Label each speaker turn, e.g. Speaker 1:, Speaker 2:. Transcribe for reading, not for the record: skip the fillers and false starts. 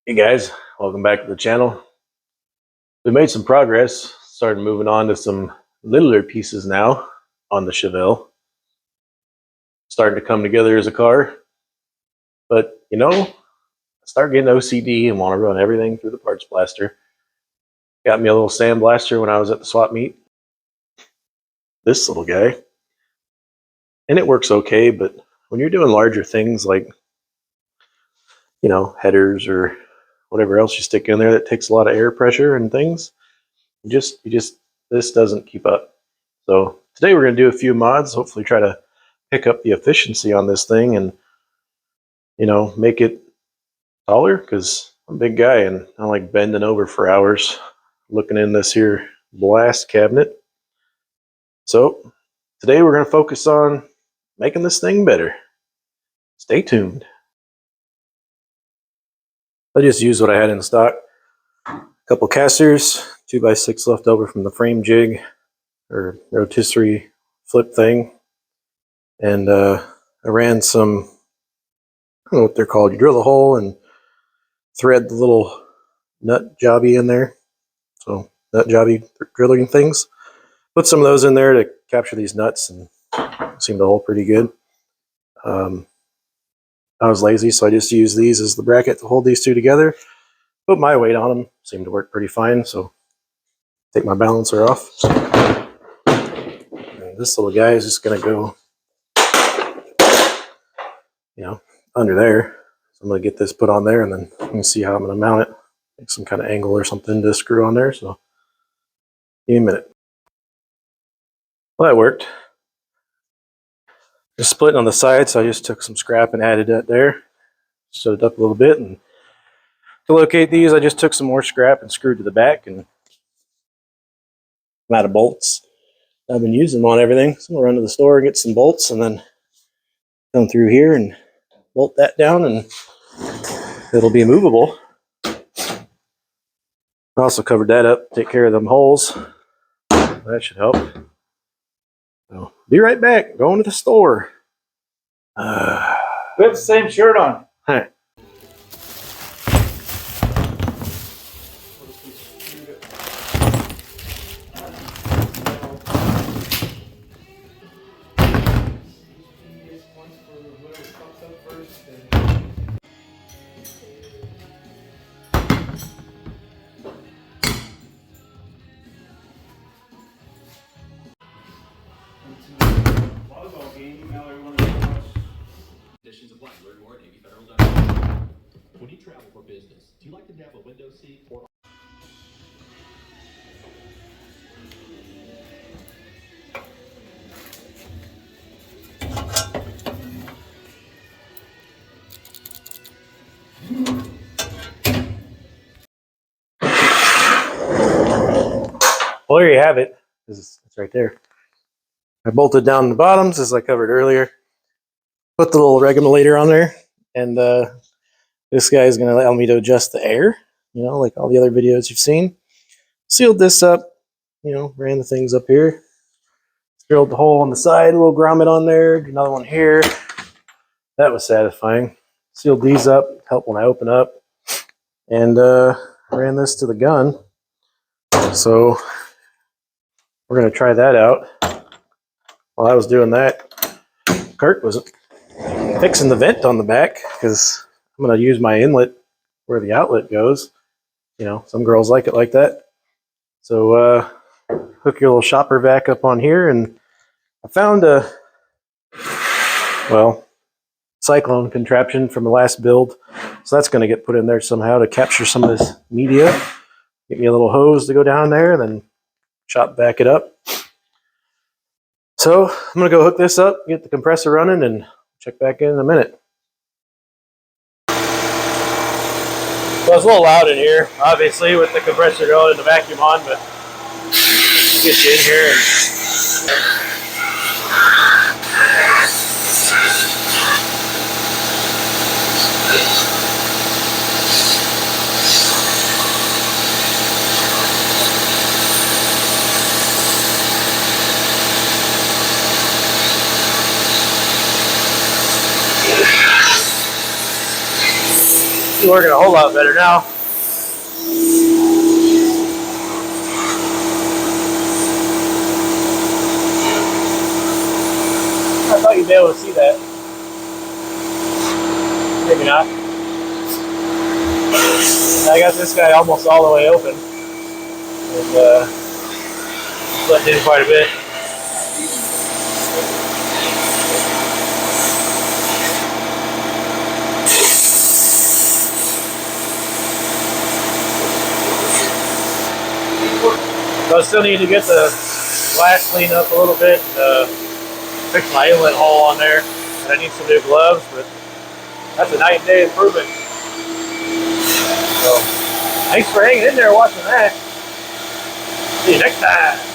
Speaker 1: Hey guys, welcome back to the channel. We made some progress, started moving on to some littler pieces now on the Chevelle. Starting to come together as a car, but I start getting OCD and want to run everything through the parts blaster. Got me a little sandblaster when I was at the swap meet. This little guy. And it works okay, but when you're doing larger things like, headers or whatever else you stick in there that takes a lot of air pressure and things, this doesn't keep up. So today we're going to do a few mods, hopefully try to pick up the efficiency on this thing and make it taller, because I'm a big guy and I like bending over for hours looking in this here blast cabinet. So today we're going to focus on making this thing better. Stay tuned. I just used what I had in stock. A couple casters, 2x6 left over from the frame jig or rotisserie flip thing. And I ran some, I don't know what they're called. You drill the hole and thread the little nut jobby in there. So nut jobby drilling things. Put some of those in there to capture these nuts, and seemed to hold pretty good. I was lazy, so I just used these as the bracket to hold these two together. Put my weight on them, seemed to work pretty fine. So take my balancer off. And this little guy is just going to go, under there. So I'm going to get this put on there, and then you can see how I'm going to mount it. Make some kind of angle or something to screw on there. So give me a minute. Well, that worked. Just splitting on the side, so I just took some scrap and added that there. Stood it up a little bit, and to locate these, I just took some more scrap and screwed to the back, and I'm out of bolts. I've been using them on everything, so I'm gonna run to the store and get some bolts, and then come through here and bolt that down, and it'll be movable. I also covered that up, take care of them holes. That should help. So, be right back. Going to the store.
Speaker 2: We have the same shirt on.
Speaker 1: All right.
Speaker 3: Conditions apply. Learn more at NavyFederal.com. When you travel for business, do you like to nab a window seat or...
Speaker 1: Well, there you have it. It's right there. I bolted down the bottoms as I covered earlier. Put the little regulator on there, and this guy is going to allow me to adjust the air, like all the other videos you've seen. Sealed this up, ran the things up here. Drilled the hole on the side, a little grommet on there, another one here. That was satisfying. Sealed these up, help when I open up, and ran this to the gun. So we're going to try that out. While I was doing that, Kurt was fixing the vent on the back, because I'm going to use my inlet where the outlet goes. Some girls like it like that. So hook your little shopper vac up on here, and I found a, cyclone contraption from the last build. So that's going to get put in there somehow to capture some of this media. Get me a little hose to go down there, and then shop back it up. So I'm going to go hook this up, get the compressor running, and check back in a minute. So it's a little loud in here, obviously, with the compressor going and the vacuum on, but get you in here and It's working a whole lot better now. I thought you'd be able to see that. Maybe not. I got this guy almost all the way open. And let in quite a bit. So I still need to get the glass cleaned up a little bit and fix my inlet hole on there. And I need some new gloves, but that's a night and day improvement. So thanks for hanging in there watching that. See you next time.